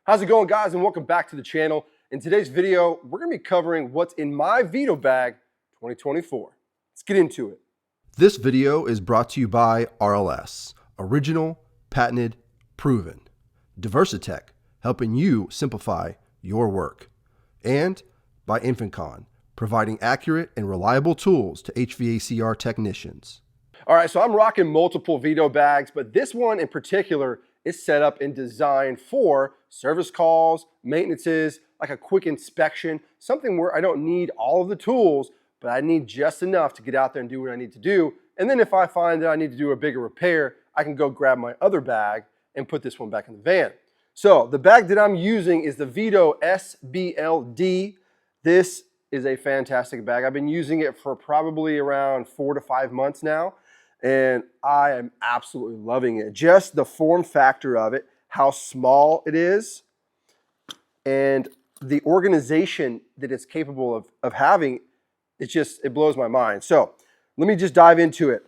How's it going, guys, and welcome back to the channel. In today's video, we're going to be covering what's in my Veto bag 2024. Let's get into it. This video is brought to you by RLS, original, patented, proven. Diversitech, helping you simplify your work. And by InfantCon, providing accurate and reliable tools to HVACR technicians. All right, so I'm rocking multiple Veto bags, but this one in particular is set up and designed for service calls, maintenances, like a quick inspection, something where I don't need all of the tools, but I need just enough to get out there and do what I need to do. And then if I find that I need to do a bigger repair, I can go grab my other bag and put this one back in the van. So the bag that I'm using is the Veto SBLD. This is a fantastic bag. I've been using it for probably around 4 to 5 months now, and I am absolutely loving it. Just the form factor of it, how small it is, and the organization that it's capable of having, it blows my mind. So let me just dive into it.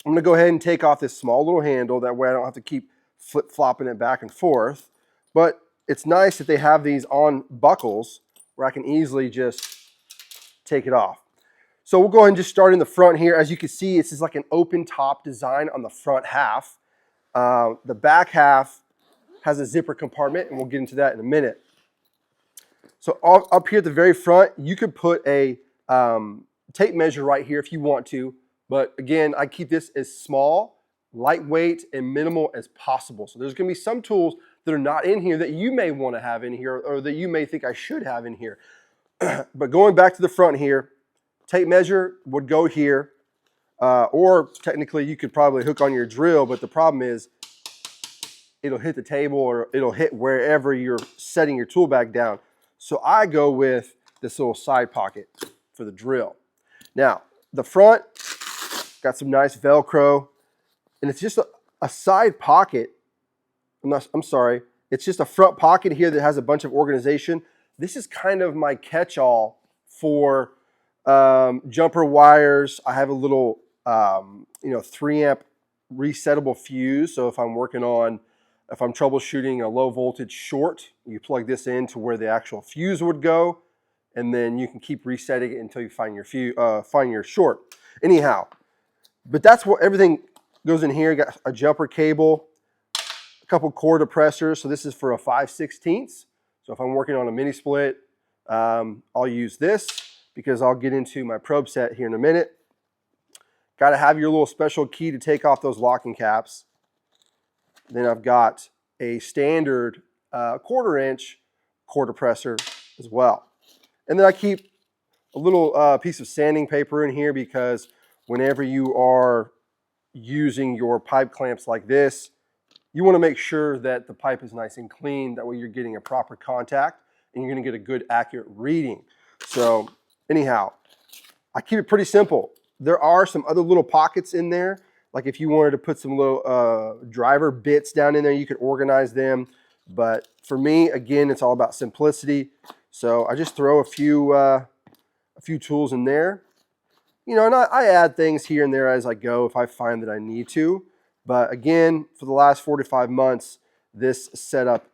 I'm gonna go ahead and take off this small little handle, that way I don't have to keep flip-flopping it back and forth. But it's nice that they have these on buckles where I can easily just take it off. So we'll go ahead and just start in the front here. As you can see, it's just like an open top design on the front half. The back half has a zipper compartment, and we'll get into that in a minute. So up here at the very front, you could put a tape measure right here if you want to. But again, I keep this as small, lightweight, and minimal as possible. So there's gonna be some tools that are not in here that you may want to have in here, or that you may think I should have in here. But going back to the front here, tape measure would go here, or technically you could probably hook on your drill, but the problem is it'll hit the table or it'll hit wherever you're setting your tool bag down. So I go with this little side pocket for the drill. Now, the front got some nice Velcro, and it's just a side pocket. I'm sorry, it's just a front pocket here that has a bunch of organization. This is kind of my catch-all for jumper wires. I have a little 3 amp resettable fuse. So if I'm troubleshooting a low voltage short, you plug this in to where the actual fuse would go, and then you can keep resetting it until you find your short. Anyhow, but that's what everything goes in here. You got a jumper cable, a couple core depressors. So this is for a 5/16. So if I'm working on a mini split, I'll use this, because I'll get into my probe set here in a minute. Got to have your little special key to take off those locking caps. Then I've got a standard 1/4 inch core depressor as well. And then I keep a little piece of sanding paper in here, because whenever you are using your pipe clamps like this, you want to make sure that the pipe is nice and clean. That way you're getting a proper contact and you're going to get a good accurate reading. So anyhow, I keep it pretty simple. There are some other little pockets in there. Like if you wanted to put some little driver bits down in there, you could organize them. But for me, again, it's all about simplicity. So I just throw a few tools in there. You know, and I add things here and there as I go if I find that I need to. But again, for the last 4 to 5 months, this setup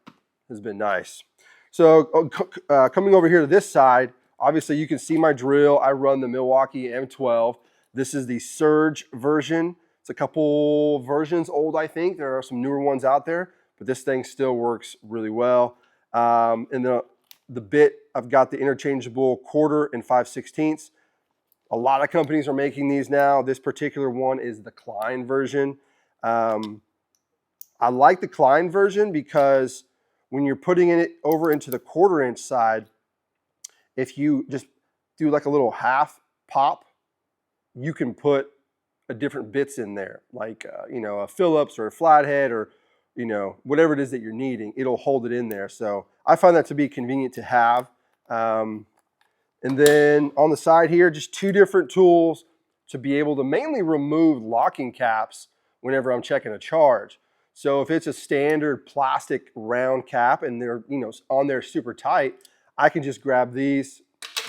has been nice. So coming over here to this side, obviously you can see my drill. I run the Milwaukee M12. This is the Surge version. It's a couple versions old, I think. There are some newer ones out there, but this thing still works really well. And the bit, I've got the interchangeable 1/4 and 5/16. A lot of companies are making these now. This particular one is the Klein version. I like the Klein version because when you're putting it over into the 1/4 inch side, if you just do like a little half pop, you can put different bits in there, like a Phillips or a flathead, or whatever it is that you're needing. It'll hold it in there. So I find that to be convenient to have. And then on the side here, just 2 different tools to be able to mainly remove locking caps whenever I'm checking a charge. So if it's a standard plastic round cap and they're on there super tight, I can just grab these.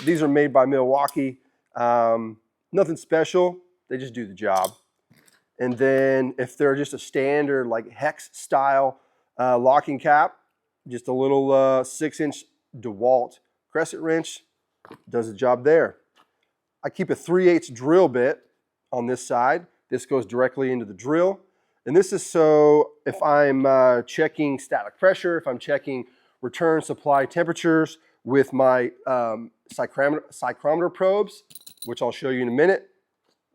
These are made by Milwaukee. Nothing special, they just do the job. And then if they're just a standard like hex style locking cap, just a little 6-inch DeWalt crescent wrench does the job there. I keep a 3/8 drill bit on this side. This goes directly into the drill. And this is so if I'm checking static pressure, if I'm checking return supply temperatures with my psychrometer probes, which I'll show you in a minute,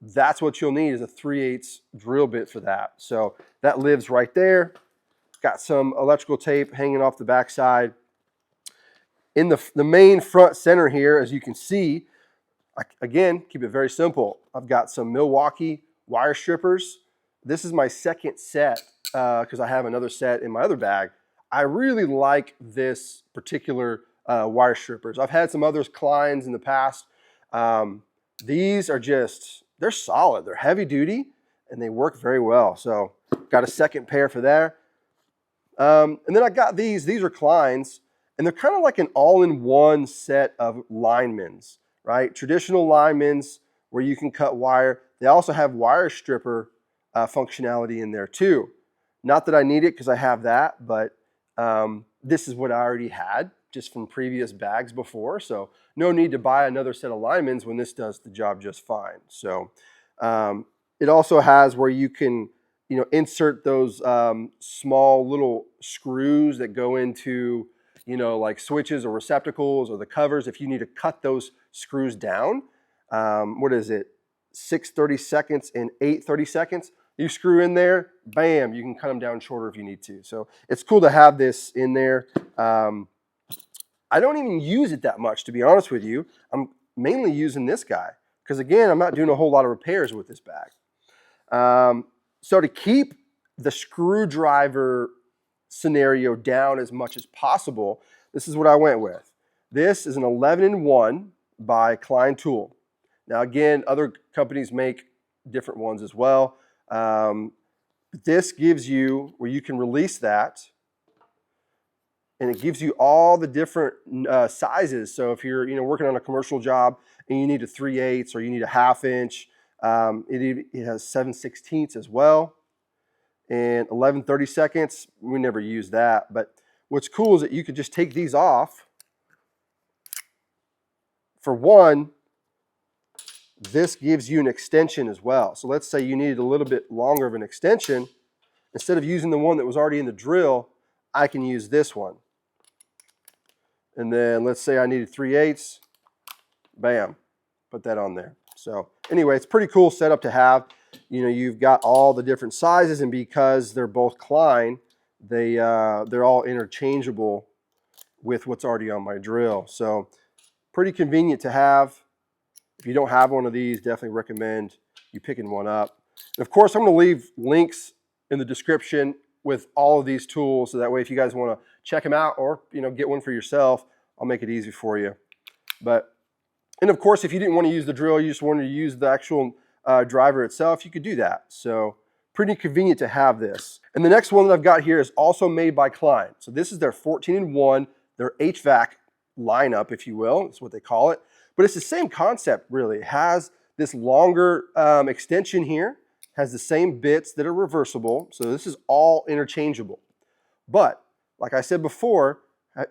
that's what you'll need is a 3/8 drill bit for that. So that lives right there. Got some electrical tape hanging off the backside. In the main front center here, as you can see, again, keep it very simple. I've got some Milwaukee wire strippers. This is my second set because I have another set in my other bag. I really like this particular wire strippers. I've had some others, Kleins, in the past. These are just, they're solid. They're heavy duty and they work very well. So got a second pair for there. And then I got these are Kleins, and they're kind of like an all-in-one set of linemans, right? Traditional linemans where you can cut wire. They also have wire stripper functionality in there too. Not that I need it because I have that, but this is what I already had just from previous bags before. So no need to buy another set of linemans when this does the job just fine. So it also has where you can insert those small little screws that go into, like switches or receptacles or the covers. If you need to cut those screws down, what is it? 6 30-seconds and 8 30-seconds. You screw in there, bam, you can cut them down shorter if you need to. So it's cool to have this in there. I don't even use it that much, to be honest with you. I'm mainly using this guy because, again, I'm not doing a whole lot of repairs with this bag. So to keep the screwdriver scenario down as much as possible, this is what I went with. This is an 11-in-1 by Klein Tool. Now, again, other companies make different ones as well. This gives you where you can release that, and it gives you all the different sizes. So if you're working on a commercial job and you need a 3/8 or you need a 1/2 inch, it has 7/16 as well, and 11 30-seconds. We never use that, but what's cool is that you could just take these off. For one, this gives you an extension as well. So let's say you needed a little bit longer of an extension. Instead of using the one that was already in the drill, I can use this one. And then let's say I needed 3/8, bam, put that on there. So anyway, it's pretty cool setup to have. You've got all the different sizes, and because they're both Klein, they're all interchangeable with what's already on my drill. So pretty convenient to have. If you don't have one of these, definitely recommend you picking one up. And of course, I'm going to leave links in the description with all of these tools, so that way if you guys want to check them out or get one for yourself, I'll make it easy for you. And of course, if you didn't want to use the drill, you just wanted to use the actual driver itself, you could do that. So pretty convenient to have this. And the next one that I've got here is also made by Klein. So this is their 14-in-1, their HVAC lineup, if you will. That's what they call it. But it's the same concept, really. It has this longer extension here, has the same bits that are reversible. So this is all interchangeable. But like I said before,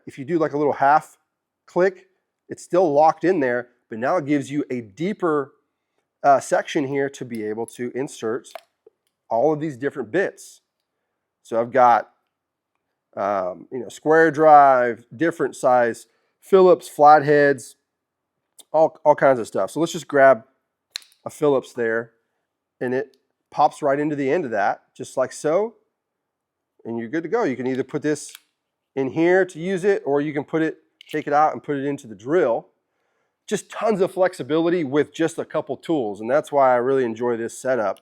if you do like a little half click, it's still locked in there, but now it gives you a deeper section here to be able to insert all of these different bits. So I've got square drive, different size Phillips flatheads, all kinds of stuff. So let's just grab a Phillips there, and it pops right into the end of that, just like so, and you're good to go. You can either put this in here to use it, or you can take it out and put it into the drill. Just tons of flexibility with just a couple tools, and that's why I really enjoy this setup.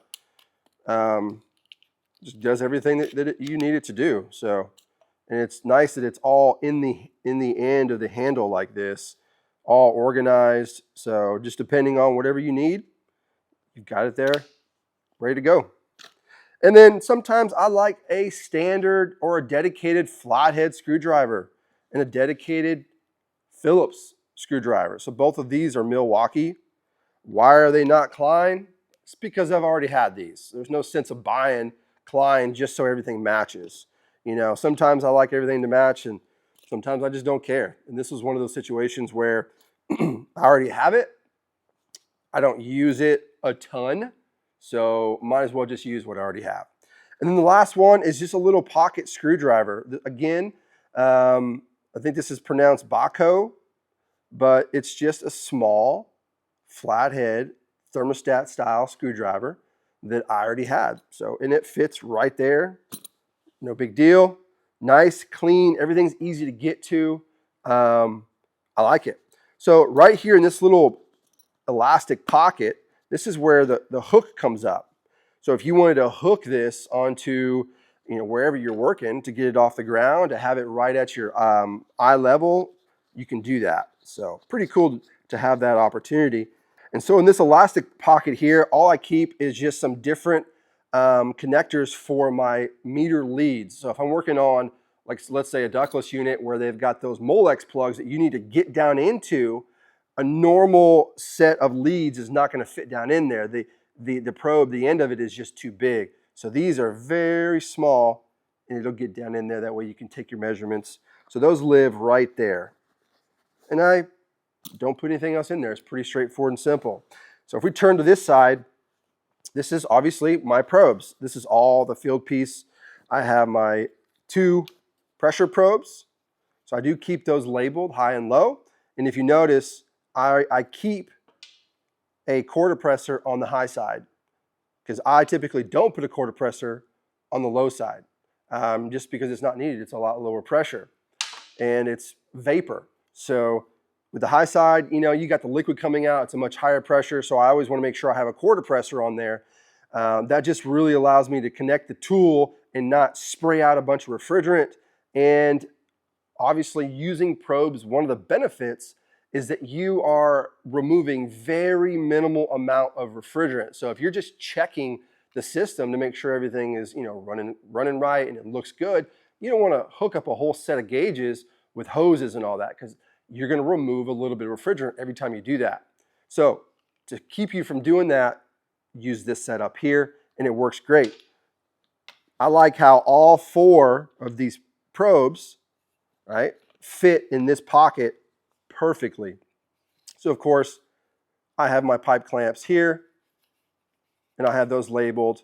Just does everything that you need it to do. So, and it's nice that it's all in the end of the handle like this, all organized. So just depending on whatever you need, you've got it there, ready to go. And then sometimes I like a standard or a dedicated flathead screwdriver and a dedicated Phillips screwdriver. So both of these are Milwaukee. Why are they not Klein? It's because I've already had these. There's no sense of buying Klein just so everything matches. Sometimes I like everything to match, and Sometimes I just don't care. And this was one of those situations where I already have it. I don't use it a ton, so might as well just use what I already have. And then the last one is just a little pocket screwdriver. Again, I think this is pronounced Baco, but it's just a small flathead thermostat style screwdriver that I already had. So, and it fits right there. No big deal. Nice, clean, everything's easy to get to. I like it. So right here in this little elastic pocket, this is where the hook comes up. So if you wanted to hook this onto, wherever you're working to get it off the ground, to have it right at your eye level, you can do that. So pretty cool to have that opportunity. And so in this elastic pocket here, all I keep is just some different connectors for my meter leads. So if I'm working on, like, let's say a ductless unit where they've got those Molex plugs that you need to get down into, a normal set of leads is not going to fit down in there. The probe, the end of it is just too big. So these are very small and it'll get down in there. That way you can take your measurements. So those live right there. And I don't put anything else in there. It's pretty straightforward and simple. So if we turn to this side, this is obviously my probes. This is all the Fieldpiece. I have my 2 pressure probes. So I do keep those labeled high and low. And if you notice, I keep a core depressor on the high side because I typically don't put a core depressor on the low side just because it's not needed. It's a lot lower pressure and it's vapor. So with the high side, you got the liquid coming out. It's a much higher pressure. So I always want to make sure I have a core depressor on there. That just really allows me to connect the tool and not spray out a bunch of refrigerant. And obviously using probes, one of the benefits is that you are removing very minimal amount of refrigerant. So if you're just checking the system to make sure everything is running right and it looks good, you don't want to hook up a whole set of gauges with hoses and all that because you're going to remove a little bit of refrigerant every time you do that. So to keep you from doing that, use this setup here and it works great. I like how all 4 of these probes, right, fit in this pocket perfectly. So of course, I have my pipe clamps here and I have those labeled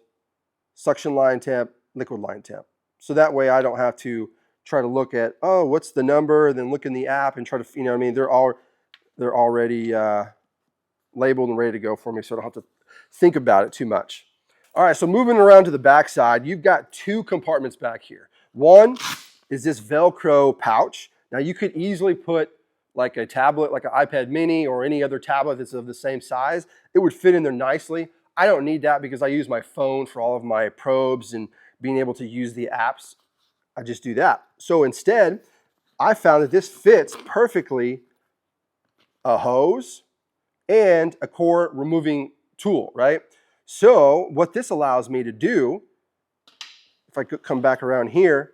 suction line temp, liquid line temp. So that way I don't have to try to look at, oh, what's the number, then look in the app and try to, they're already labeled and ready to go for me, so I don't have to think about it too much. All right, so moving around to the back side, you've got 2 compartments back here. One is this Velcro pouch. Now you could easily put like a tablet, like an iPad mini or any other tablet that's of the same size. It would fit in there nicely. I don't need that because I use my phone for all of my probes and being able to use the apps. I just do that. So instead, I found that this fits perfectly a hose and a core removing tool, right? So what this allows me to do, if I could come back around here,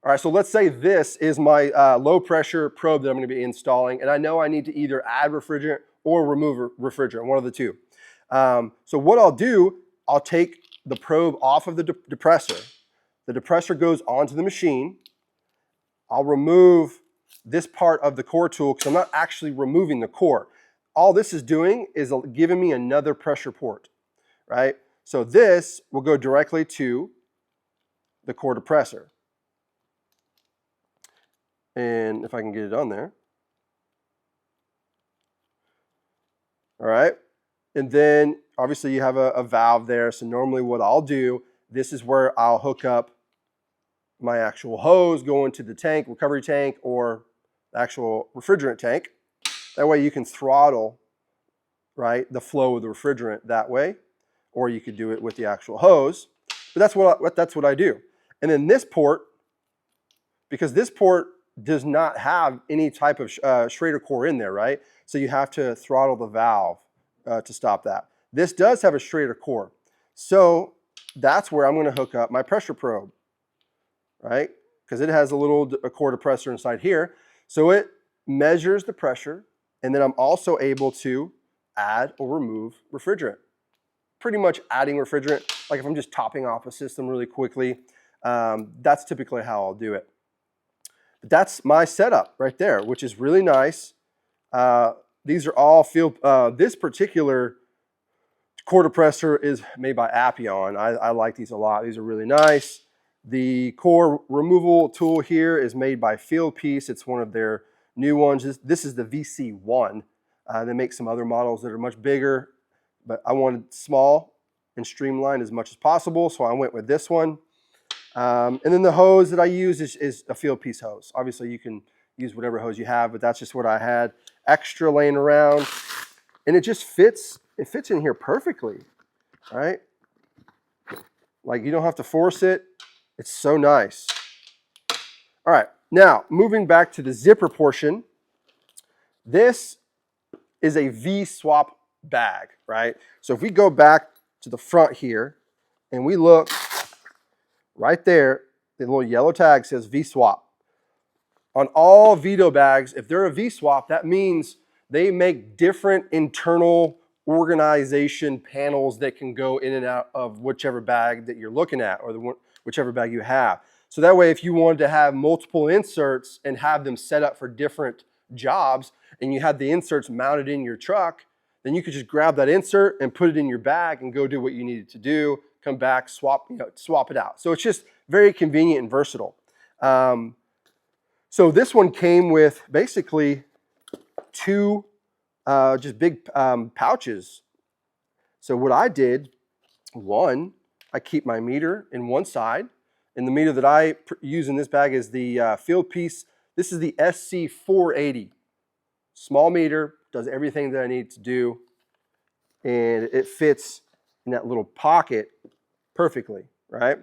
all right, so let's say this is my low pressure probe that I'm going to be installing, and I know I need to either add refrigerant or remove refrigerant, one of the two. So what I'll do, I'll take the probe off of the depressor. The depressor goes onto the machine. I'll remove this part of the core tool because I'm not actually removing the core. All this is doing is giving me another pressure port, right? So this will go directly to the core depressor. And if I can get it on there. All right. And then obviously you have a valve there. So normally what I'll do, this is where I'll hook up my actual hose going to the tank, recovery tank, or the actual refrigerant tank. That way you can throttle, right, the flow of the refrigerant that way, or you could do it with the actual hose. But that's what I do. And then this port, because this port does not have any type of Schrader core in there, right? So you have to throttle the valve to stop that. This does have a Schrader core. So that's where I'm going to hook up my pressure probe, right? Because it has a little core depressor inside here. So it measures the pressure, and then I'm also able to add or remove refrigerant. Pretty much adding refrigerant, like if I'm just topping off a system really quickly, that's typically how I'll do it. But that's my setup right there, which is really nice. These are all this particular quarter presser is made by Appion. I like these a lot. These are really nice. The core removal tool here is made by Fieldpiece. It's one of their new ones. This is the VC1. They make some other models that are much bigger, but I wanted small and streamlined as much as possible, so I went with this one. And then the hose that I use is a Fieldpiece hose. Obviously, you can use whatever hose you have, but that's just what I had extra laying around. And it just fits. It fits in here perfectly, right? Like, you don't have to force it. It's so nice. All right, now moving back to the zipper portion. This is a V-swap bag, right? So if we go back to the front here and we look right there, the little yellow tag says V-swap. On all Veto bags, if they're a V-swap, that means they make different internal organization panels that can go in and out of whichever bag that you're looking at, or whichever bag you have. So that way, if you wanted to have multiple inserts and have them set up for different jobs, and you had the inserts mounted in your truck, then you could just grab that insert and put it in your bag and go do what you needed to do, come back, swap it out. So it's just very convenient and versatile. So this one came with basically two just big pouches. So what I did, one, I keep my meter in one side, and the meter that I use in this bag is the Fieldpiece. This is the SC480. Small meter, does everything that I need to do, and it fits in that little pocket perfectly, right?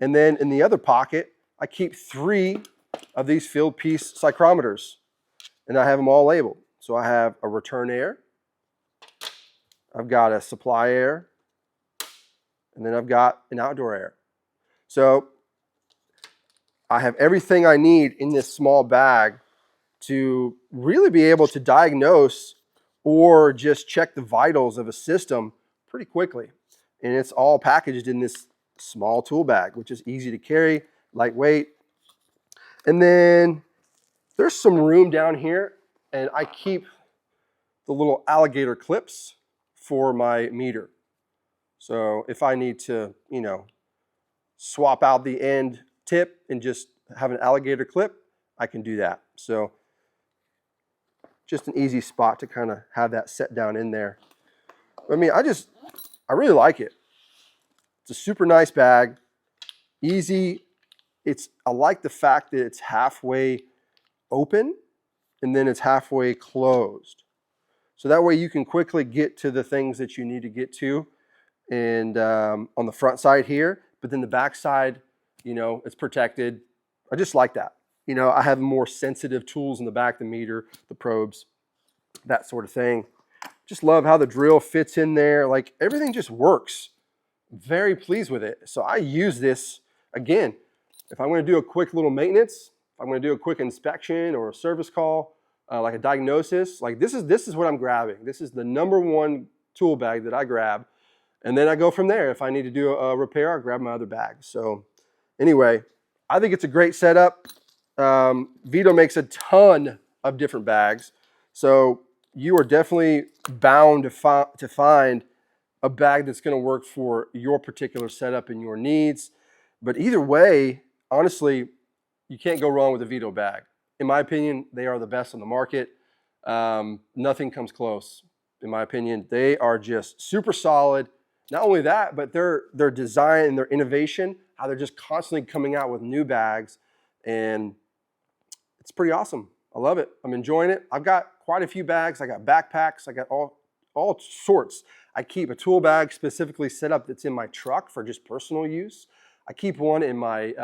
And then in the other pocket, I keep 3 of these Fieldpiece psychrometers, and I have them all labeled. So I have a return air, I've got a supply air, and then I've got an outdoor air. So I have everything I need in this small bag to really be able to diagnose or just check the vitals of a system pretty quickly. And it's all packaged in this small tool bag, which is easy to carry, lightweight. And then there's some room down here, and I keep the little alligator clips for my meter. So if I need to, swap out the end tip and just have an alligator clip, I can do that. So just an easy spot to kind of have that set down in there. I mean, I really like it. It's a super nice bag, easy. I like the fact that it's halfway open and then it's halfway closed. So that way you can quickly get to the things that you need to get to, and on the front side here, but then the back side, it's protected. I just like that. I have more sensitive tools in the back, the meter, the probes, that sort of thing. Just love how the drill fits in there. Like, everything just works. Very pleased with it. So I use this, again, if I'm going to do a quick little maintenance, if I'm going to do a quick inspection or a service call, like a diagnosis, like this is what I'm grabbing. This is the #1 tool bag that I grab. And then I go from there. If I need to do a repair, I grab my other bag. So anyway, I think it's a great setup. Veto makes a ton of different bags. So you are definitely bound to find a bag that's going to work for your particular setup and your needs. But either way, honestly, you can't go wrong with a Veto bag. In my opinion, they are the best on the market. Nothing comes close, in my opinion. They are just super solid. Not only that, but their design and their innovation, how they're just constantly coming out with new bags, and it's pretty awesome. I love it. I'm enjoying it. I've got quite a few bags. I got backpacks. I got all sorts. I keep a tool bag specifically set up that's in my truck for just personal use. I keep one in my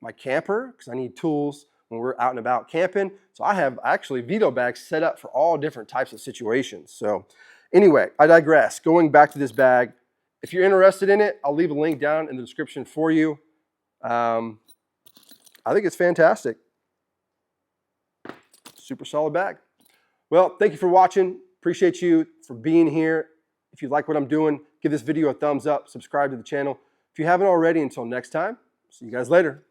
my camper because I need tools when we're out and about camping. So I have actually Veto bags set up for all different types of situations. So anyway, I digress. Going back to this bag, if you're interested in it, I'll leave a link down in the description for you. I think it's fantastic. Super solid bag. Well, thank you for watching. Appreciate you for being here. If you like what I'm doing, give this video a thumbs up, subscribe to the channel. If you haven't already, until next time, see you guys later.